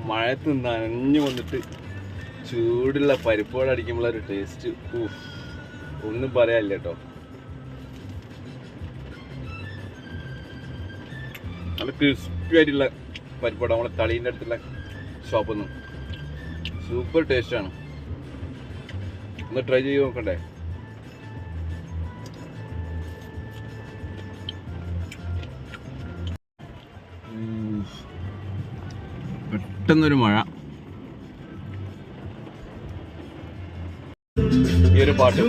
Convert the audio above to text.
മഴത്ത് നനഞ്ഞു വന്നിട്ട് ചൂടുള്ള പരിപ്പോടെ അടിക്കുമ്പോഴൊരു ടേസ്റ്റ് ഒന്നും പറയാനില്ല കേട്ടോ. നല്ല ക്രിസ്പി ആയിട്ടുള്ള പരിപ്പോട നമ്മളെ തളീൻ്റെ അടുത്തുള്ള ഷോപ്പിൽ നിന്ന് സൂപ്പർ ടേസ്റ്റാണ്. ഒന്ന് ട്രൈ ചെയ്ത് നോക്കണ്ടേ? പെട്ടെന്നൊരു മഴ. ഈ ഒരു പാട്ട്